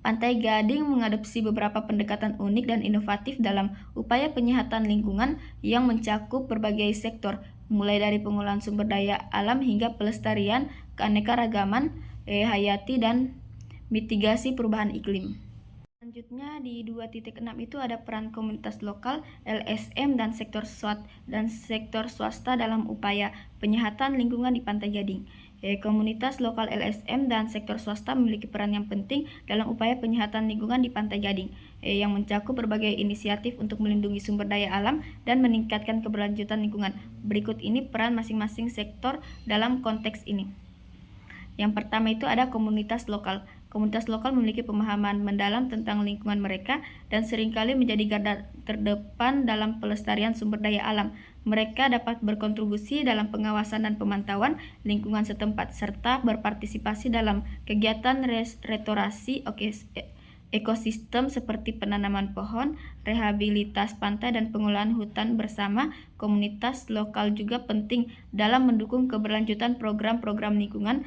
Pantai Gading mengadopsi beberapa pendekatan unik dan inovatif dalam upaya penyehatan lingkungan yang mencakup berbagai sektor, mulai dari pengolahan sumber daya alam hingga pelestarian keanekaragaman hayati dan mitigasi perubahan iklim. Selanjutnya di 2.6 itu ada peran komunitas lokal, LSM, dan sektor swasta dalam upaya penyehatan lingkungan di Pantai Gading. Komunitas lokal, LSM, dan sektor swasta memiliki peran yang penting dalam upaya penyehatan lingkungan di Pantai Gading, yang mencakup berbagai inisiatif untuk melindungi sumber daya alam dan meningkatkan keberlanjutan lingkungan. Berikut ini peran masing-masing sektor dalam konteks ini. Yang pertama itu ada komunitas lokal. Komunitas lokal memiliki pemahaman mendalam tentang lingkungan mereka dan seringkali menjadi garda terdepan dalam pelestarian sumber daya alam. Mereka dapat berkontribusi dalam pengawasan dan pemantauan lingkungan setempat serta berpartisipasi dalam kegiatan restorasi ekosistem seperti penanaman pohon, rehabilitas pantai, dan pengolahan hutan bersama. Komunitas lokal juga penting dalam mendukung keberlanjutan program-program lingkungan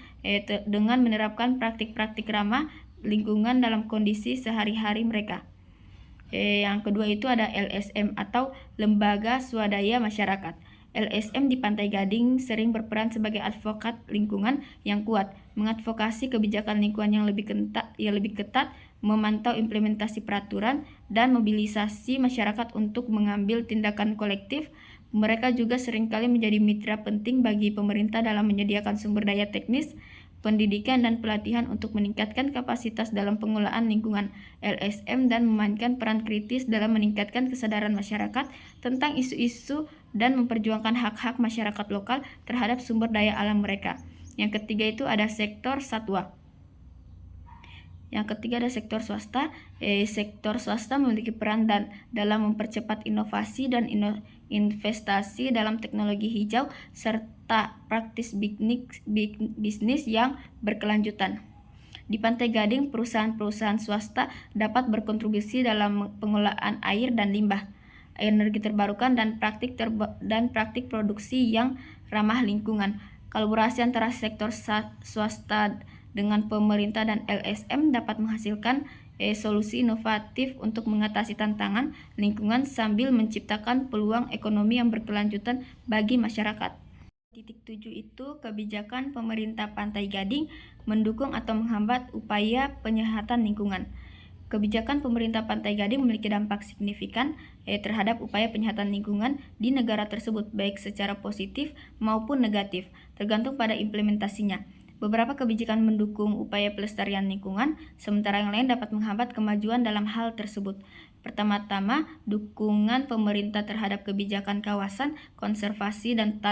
dengan menerapkan praktik-praktik ramah lingkungan dalam kondisi sehari-hari mereka. Yang kedua itu ada LSM atau Lembaga Swadaya Masyarakat. LSM di Pantai Gading sering berperan sebagai advokat lingkungan yang kuat, mengadvokasi kebijakan lingkungan yang lebih ketat, memantau implementasi peraturan, dan mobilisasi masyarakat untuk mengambil tindakan kolektif. Mereka juga seringkali menjadi mitra penting bagi pemerintah dalam menyediakan sumber daya teknis, pendidikan, dan pelatihan untuk meningkatkan kapasitas dalam pengelolaan lingkungan. LSM dan memainkan peran kritis dalam meningkatkan kesadaran masyarakat tentang isu-isu dan memperjuangkan hak-hak masyarakat lokal terhadap sumber daya alam mereka. Yang ketiga itu ada sektor satwa. Yang ketiga ada sektor swasta. Sektor swasta memiliki peran dalam mempercepat inovasi dan investasi dalam teknologi hijau serta praktis bisnis yang berkelanjutan. Di Pantai Gading, perusahaan-perusahaan swasta dapat berkontribusi dalam pengelolaan air dan limbah, energi terbarukan, dan praktik produksi yang ramah lingkungan. Kolaborasi antara sektor swasta dengan pemerintah dan LSM dapat menghasilkan solusi inovatif untuk mengatasi tantangan lingkungan sambil menciptakan peluang ekonomi yang berkelanjutan bagi masyarakat. Titik 7 itu kebijakan pemerintah Pantai Gading mendukung atau menghambat upaya penyehatan lingkungan. Kebijakan pemerintah Pantai Gading memiliki dampak signifikan terhadap upaya penyehatan lingkungan di negara tersebut, baik secara positif maupun negatif, tergantung pada implementasinya. Beberapa kebijakan mendukung upaya pelestarian lingkungan, sementara yang lain dapat menghambat kemajuan dalam hal tersebut. Pertama-tama, dukungan pemerintah terhadap kebijakan kawasan konservasi dan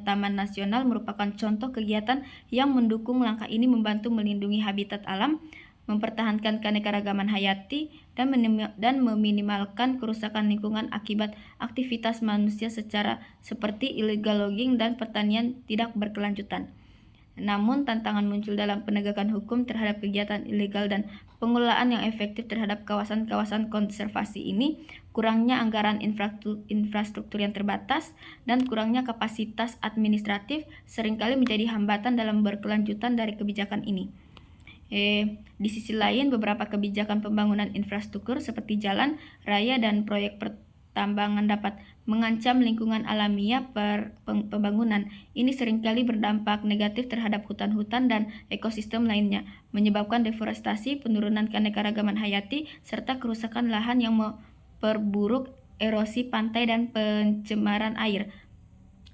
taman nasional merupakan contoh kegiatan yang mendukung langkah ini membantu melindungi habitat alam, mempertahankan keanekaragaman hayati, dan meminimalkan kerusakan lingkungan akibat aktivitas manusia seperti illegal logging dan pertanian tidak berkelanjutan. Namun, tantangan muncul dalam penegakan hukum terhadap kegiatan ilegal dan pengelolaan yang efektif terhadap kawasan-kawasan konservasi ini, kurangnya anggaran infrastruktur yang terbatas, dan kurangnya kapasitas administratif seringkali menjadi hambatan dalam berkelanjutan dari kebijakan ini. Di sisi lain, beberapa kebijakan pembangunan infrastruktur seperti jalan, raya, dan proyek tambangan dapat mengancam lingkungan alamiah pembangunan. Ini seringkali berdampak negatif terhadap hutan-hutan dan ekosistem lainnya, menyebabkan deforestasi, penurunan keanekaragaman hayati, serta kerusakan lahan yang memperburuk erosi pantai dan pencemaran air.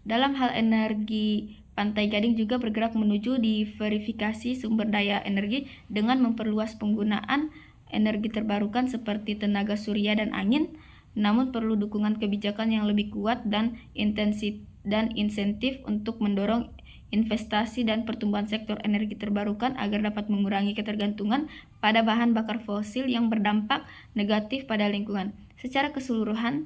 Dalam hal energi, Pantai Gading juga bergerak menuju diversifikasi sumber daya energi dengan memperluas penggunaan energi terbarukan seperti tenaga surya dan angin. Namun perlu dukungan kebijakan yang lebih kuat dan insentif untuk mendorong investasi dan pertumbuhan sektor energi terbarukan agar dapat mengurangi ketergantungan pada bahan bakar fosil yang berdampak negatif pada lingkungan. Secara keseluruhan,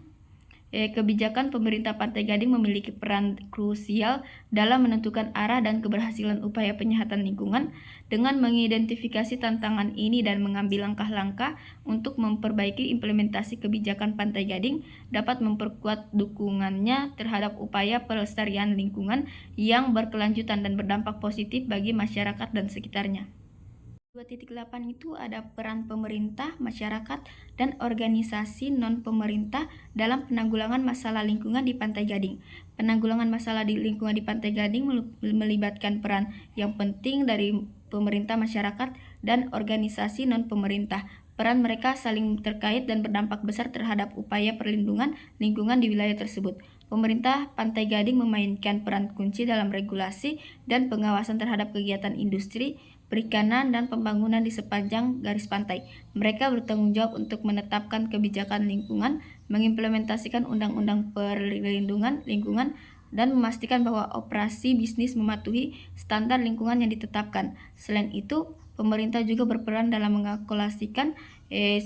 kebijakan pemerintah Pantai Gading memiliki peran krusial dalam menentukan arah dan keberhasilan upaya penyehatan lingkungan. Dengan mengidentifikasi tantangan ini dan mengambil langkah-langkah untuk memperbaiki implementasi kebijakan Pantai Gading, dapat memperkuat dukungannya terhadap upaya pelestarian lingkungan yang berkelanjutan dan berdampak positif bagi masyarakat dan sekitarnya. 2.8 itu ada peran pemerintah, masyarakat, dan organisasi non-pemerintah dalam penanggulangan masalah lingkungan di Pantai Gading. Penanggulangan masalah di lingkungan di Pantai Gading melibatkan peran yang penting dari pemerintah, masyarakat, dan organisasi non-pemerintah. Peran mereka saling terkait dan berdampak besar terhadap upaya perlindungan lingkungan di wilayah tersebut. Pemerintah Pantai Gading memainkan peran kunci dalam regulasi dan pengawasan terhadap kegiatan industri, perikanan, dan pembangunan di sepanjang garis pantai. Mereka bertanggung jawab untuk menetapkan kebijakan lingkungan, mengimplementasikan undang-undang perlindungan lingkungan, dan memastikan bahwa operasi bisnis mematuhi standar lingkungan yang ditetapkan. Selain itu, pemerintah juga berperan dalam mengalokasikan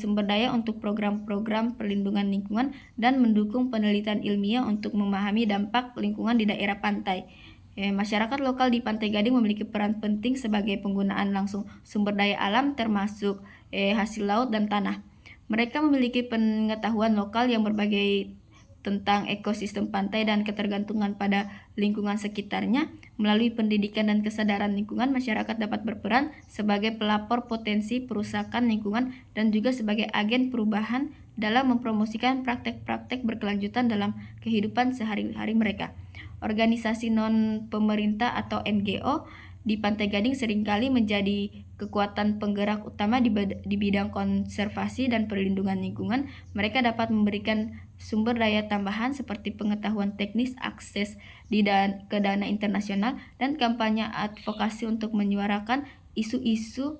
sumber daya untuk program-program perlindungan lingkungan dan mendukung penelitian ilmiah untuk memahami dampak lingkungan di daerah pantai. Masyarakat lokal di Pantai Gading memiliki peran penting sebagai penggunaan langsung sumber daya alam termasuk hasil laut dan tanah. Mereka memiliki pengetahuan lokal yang berbagai tentang ekosistem pantai dan ketergantungan pada lingkungan sekitarnya. Melalui pendidikan dan kesadaran lingkungan, masyarakat dapat berperan sebagai pelapor potensi perusakan lingkungan dan juga sebagai agen perubahan dalam mempromosikan praktek-praktek berkelanjutan dalam kehidupan sehari-hari mereka. Organisasi non-pemerintah atau NGO di Pantai Gading seringkali menjadi kekuatan penggerak utama di bidang konservasi dan perlindungan lingkungan. Mereka dapat memberikan sumber daya tambahan seperti pengetahuan teknis, akses ke dana internasional, dan kampanye advokasi untuk menyuarakan isu-isu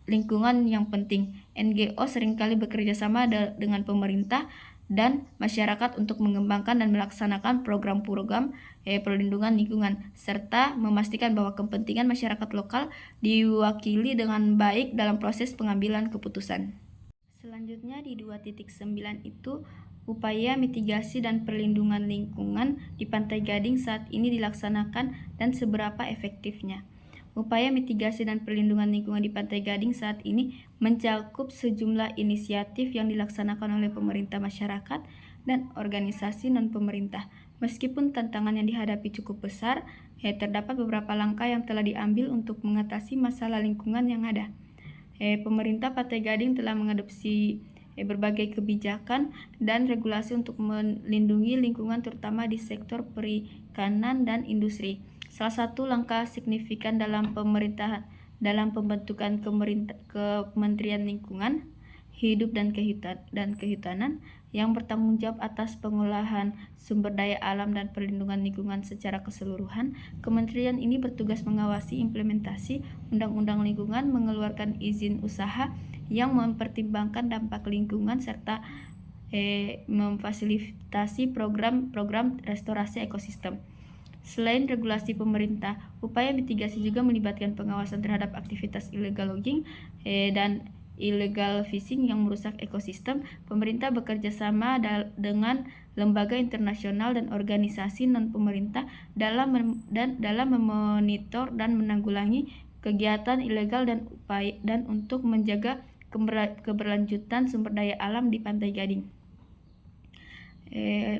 lingkungan yang penting. NGO seringkali bekerja sama dengan pemerintah dan masyarakat untuk mengembangkan dan melaksanakan program-program perlindungan lingkungan, serta memastikan bahwa kepentingan masyarakat lokal diwakili dengan baik dalam proses pengambilan keputusan. Selanjutnya di 2.9 itu, upaya mitigasi dan perlindungan lingkungan di Pantai Gading saat ini dilaksanakan dan seberapa efektifnya. Upaya mitigasi dan perlindungan lingkungan di Pantai Gading saat ini mencakup sejumlah inisiatif yang dilaksanakan oleh pemerintah, masyarakat, dan organisasi non-pemerintah. Meskipun tantangan yang dihadapi cukup besar, terdapat beberapa langkah yang telah diambil untuk mengatasi masalah lingkungan yang ada. Pemerintah Pantai Gading telah mengadopsi berbagai kebijakan dan regulasi untuk melindungi lingkungan, terutama di sektor perikanan dan industri. Salah satu langkah signifikan dalam pembentukan Kementerian Lingkungan Hidup dan Kehutanan yang bertanggung jawab atas pengolahan sumber daya alam dan perlindungan lingkungan secara keseluruhan. Kementerian ini bertugas mengawasi implementasi Undang-Undang Lingkungan, mengeluarkan izin usaha yang mempertimbangkan dampak lingkungan, serta memfasilitasi program-program restorasi ekosistem. Selain regulasi pemerintah, upaya mitigasi juga melibatkan pengawasan terhadap aktivitas illegal logging dan illegal fishing yang merusak ekosistem. Pemerintah bekerja sama dengan lembaga internasional dan organisasi non-pemerintah dalam memonitor dan menanggulangi kegiatan ilegal dan untuk menjaga keberlanjutan sumber daya alam di Pantai Gading.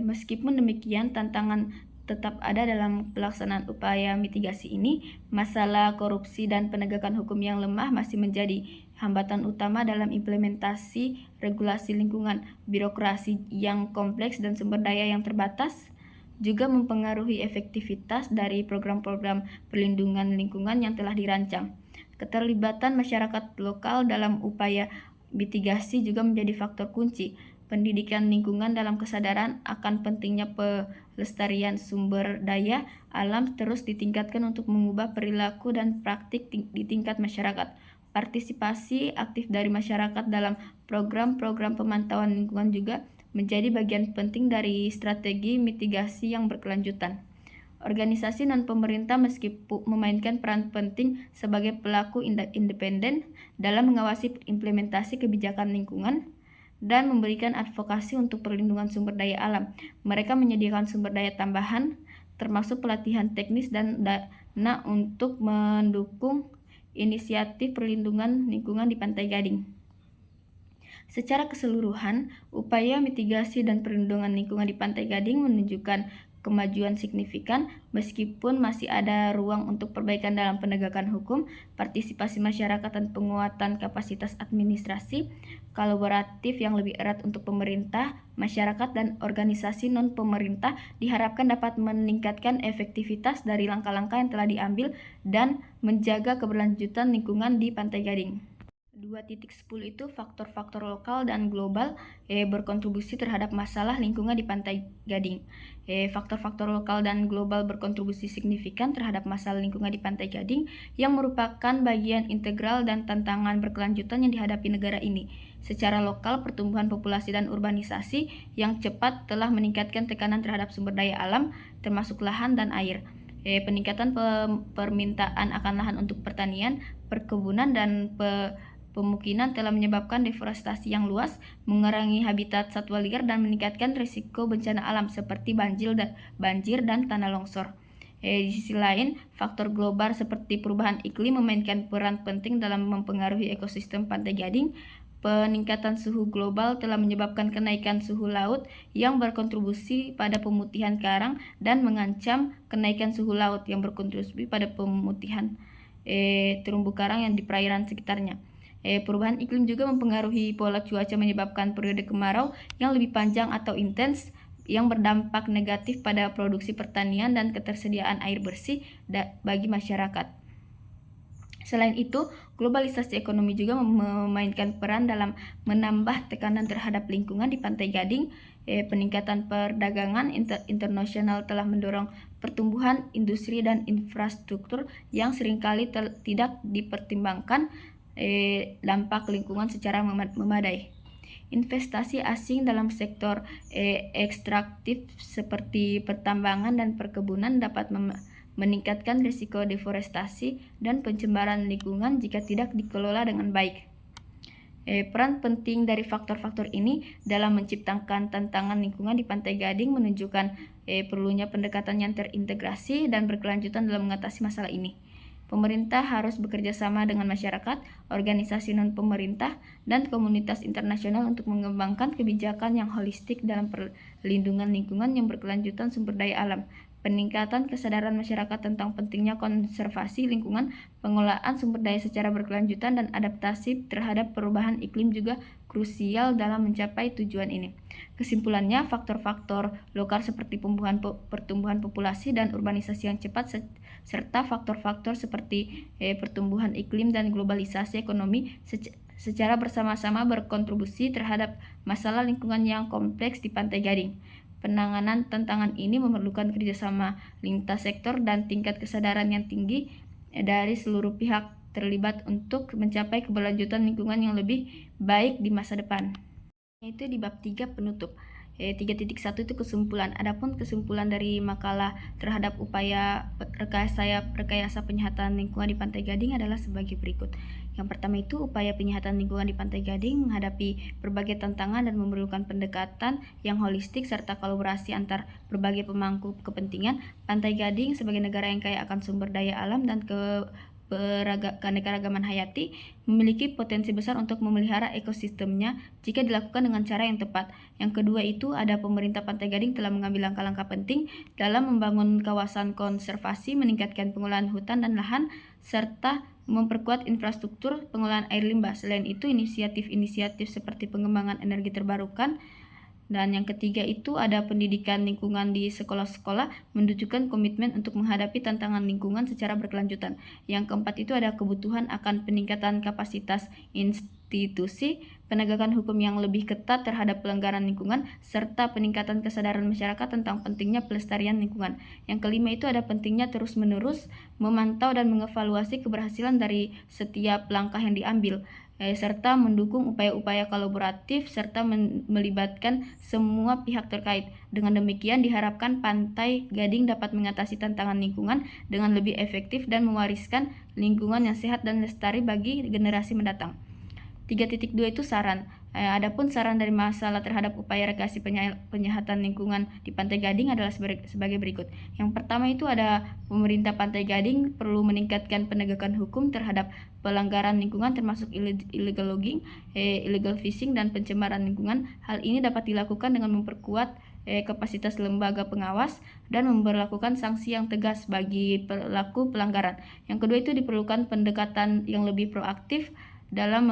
Meskipun demikian, tantangan tetap ada dalam pelaksanaan upaya mitigasi ini. Masalah korupsi dan penegakan hukum yang lemah masih menjadi hambatan utama dalam implementasi regulasi lingkungan. Birokrasi yang kompleks dan sumber daya yang terbatas juga mempengaruhi efektivitas dari program-program perlindungan lingkungan yang telah dirancang. Keterlibatan masyarakat lokal dalam upaya mitigasi juga menjadi faktor kunci. Pendidikan lingkungan dalam kesadaran akan pentingnya pelestarian sumber daya alam terus ditingkatkan untuk mengubah perilaku dan praktik di tingkat masyarakat. Partisipasi aktif dari masyarakat dalam program-program pemantauan lingkungan juga menjadi bagian penting dari strategi mitigasi yang berkelanjutan. Organisasi non-pemerintah meskipun memainkan peran penting sebagai pelaku independen dalam mengawasi implementasi kebijakan lingkungan dan memberikan advokasi untuk perlindungan sumber daya alam. Mereka menyediakan sumber daya tambahan, termasuk pelatihan teknis dan dana untuk mendukung inisiatif perlindungan lingkungan di Pantai Gading. Secara keseluruhan, upaya mitigasi dan perlindungan lingkungan di Pantai Gading menunjukkan kemajuan signifikan, meskipun masih ada ruang untuk perbaikan dalam penegakan hukum, partisipasi masyarakat, dan penguatan kapasitas administrasi kolaboratif yang lebih erat untuk pemerintah, masyarakat, dan organisasi non-pemerintah diharapkan dapat meningkatkan efektivitas dari langkah-langkah yang telah diambil dan menjaga keberlanjutan lingkungan di Pantai Gading. 2.10 itu faktor-faktor lokal dan global berkontribusi terhadap masalah lingkungan di Pantai Gading. Faktor-faktor lokal dan global berkontribusi signifikan terhadap masalah lingkungan di Pantai Gading yang merupakan bagian integral dan tantangan berkelanjutan yang dihadapi negara ini. Secara lokal, pertumbuhan populasi dan urbanisasi yang cepat telah meningkatkan tekanan terhadap sumber daya alam, termasuk lahan dan air. Peningkatan permintaan akan lahan untuk pertanian, perkebunan, dan pemukiman telah menyebabkan deforestasi yang luas, mengurangi habitat satwa liar, dan meningkatkan risiko bencana alam seperti banjir dan tanah longsor. Di sisi lain, faktor global seperti perubahan iklim memainkan peran penting dalam mempengaruhi ekosistem Pantai Gading. Peningkatan suhu global telah menyebabkan kenaikan suhu laut yang berkontribusi pada pemutihan karang dan mengancam kenaikan suhu laut yang berkontribusi pada pemutihan terumbu karang yang di perairan sekitarnya. Perubahan iklim juga mempengaruhi pola cuaca, menyebabkan periode kemarau yang lebih panjang atau intens, yang berdampak negatif pada produksi pertanian dan ketersediaan air bersih bagi masyarakat. Selain itu, globalisasi ekonomi juga memainkan peran dalam menambah tekanan terhadap lingkungan di Pantai Gading. Peningkatan perdagangan internasional telah mendorong pertumbuhan industri dan infrastruktur yang seringkali tidak dipertimbangkan dampak lingkungan secara memadai. Investasi asing dalam sektor ekstraktif seperti pertambangan dan perkebunan dapat meningkatkan risiko deforestasi dan pencemaran lingkungan jika tidak dikelola dengan baik. Peran penting dari faktor-faktor ini dalam menciptakan tantangan lingkungan di Pantai Gading menunjukkan perlunya pendekatan yang terintegrasi dan berkelanjutan dalam mengatasi masalah ini. Pemerintah harus bekerja sama dengan masyarakat, organisasi non-pemerintah, dan komunitas internasional untuk mengembangkan kebijakan yang holistik dalam perlindungan lingkungan yang berkelanjutan sumber daya alam. Peningkatan kesadaran masyarakat tentang pentingnya konservasi lingkungan, pengelolaan sumber daya secara berkelanjutan, dan adaptasi terhadap perubahan iklim juga krusial dalam mencapai tujuan ini. Kesimpulannya, faktor-faktor lokal seperti pertumbuhan populasi dan urbanisasi yang cepat serta faktor-faktor seperti pertumbuhan iklim dan globalisasi ekonomi secara bersama-sama berkontribusi terhadap masalah lingkungan yang kompleks di Pantai Gading. Penanganan tantangan ini memerlukan kerjasama lintas sektor dan tingkat kesadaran yang tinggi dari seluruh pihak terlibat untuk mencapai keberlanjutan lingkungan yang lebih baik di masa depan. Yaitu di bab 3 penutup. 3.1 itu kesimpulan. Adapun kesimpulan dari makalah terhadap upaya rekayasa penyihatan lingkungan di Pantai Gading adalah sebagai berikut. Yang pertama itu upaya penyihatan lingkungan di Pantai Gading menghadapi berbagai tantangan dan memerlukan pendekatan yang holistik serta kolaborasi antar berbagai pemangku kepentingan. Pantai Gading sebagai negara yang kaya akan sumber daya alam dan keanekaragaman hayati memiliki potensi besar untuk memelihara ekosistemnya jika dilakukan dengan cara yang tepat. Yang kedua itu ada pemerintah Pantai Gading telah mengambil langkah-langkah penting dalam membangun kawasan konservasi, meningkatkan pengelolaan hutan dan lahan, serta memperkuat infrastruktur pengelolaan air limbah. Selain itu, inisiatif-inisiatif seperti pengembangan energi terbarukan. Dan yang ketiga itu ada pendidikan lingkungan di sekolah-sekolah menunjukkan komitmen untuk menghadapi tantangan lingkungan secara berkelanjutan. Yang keempat itu ada kebutuhan akan peningkatan kapasitas institusi, penegakan hukum yang lebih ketat terhadap pelanggaran lingkungan, serta peningkatan kesadaran masyarakat tentang pentingnya pelestarian lingkungan. Yang kelima itu ada pentingnya terus-menerus memantau dan mengevaluasi keberhasilan dari setiap langkah yang diambil, serta mendukung upaya-upaya kolaboratif serta melibatkan semua pihak terkait. Dengan demikian diharapkan Pantai Gading dapat mengatasi tantangan lingkungan dengan lebih efektif dan mewariskan lingkungan yang sehat dan lestari bagi generasi mendatang. 3.2 itu saran. Adapun saran dari masalah terhadap upaya rekayasa penyihatan lingkungan di Pantai Gading adalah sebagai berikut. Yang pertama itu ada pemerintah Pantai Gading perlu meningkatkan penegakan hukum terhadap pelanggaran lingkungan termasuk illegal logging, illegal fishing, dan pencemaran lingkungan. Hal ini dapat dilakukan dengan memperkuat kapasitas lembaga pengawas dan memberlakukan sanksi yang tegas bagi pelaku pelanggaran. Yang kedua itu diperlukan pendekatan yang lebih proaktif dalam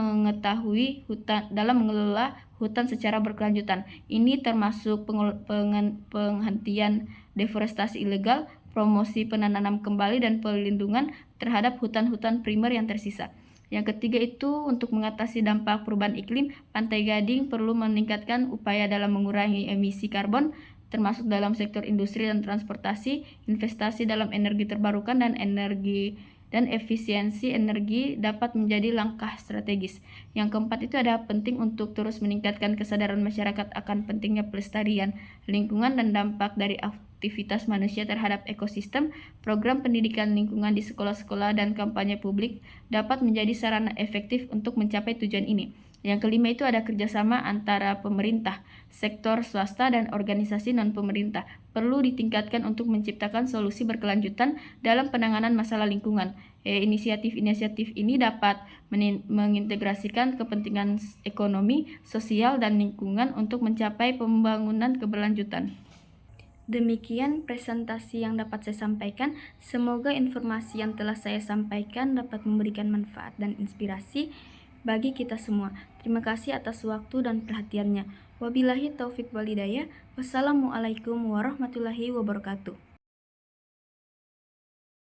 mengelola hutan secara berkelanjutan. Ini termasuk penghentian deforestasi ilegal, promosi penanaman kembali, dan pelindungan terhadap hutan-hutan primer yang tersisa. Yang ketiga itu untuk mengatasi dampak perubahan iklim, Pantai Gading perlu meningkatkan upaya dalam mengurangi emisi karbon, termasuk dalam sektor industri dan transportasi, investasi dalam energi terbarukan dan efisiensi energi dapat menjadi langkah strategis. Yang keempat itu ada penting untuk terus meningkatkan kesadaran masyarakat akan pentingnya pelestarian lingkungan dan dampak dari aktivitas manusia terhadap ekosistem. Program pendidikan lingkungan di sekolah-sekolah dan kampanye publik dapat menjadi sarana efektif untuk mencapai tujuan ini. Yang kelima itu ada kerjasama antara pemerintah, sektor swasta, dan organisasi non-pemerintah. Perlu ditingkatkan untuk menciptakan solusi berkelanjutan dalam penanganan masalah lingkungan. Inisiatif-inisiatif ini dapat mengintegrasikan kepentingan ekonomi, sosial, dan lingkungan untuk mencapai pembangunan keberlanjutan. Demikian presentasi yang dapat saya sampaikan. Semoga informasi yang telah saya sampaikan dapat memberikan manfaat dan inspirasi bagi kita semua. Terima kasih atas waktu dan perhatiannya. Wabillahi taufik walhidayah. Wassalamualaikum warahmatullahi wabarakatuh.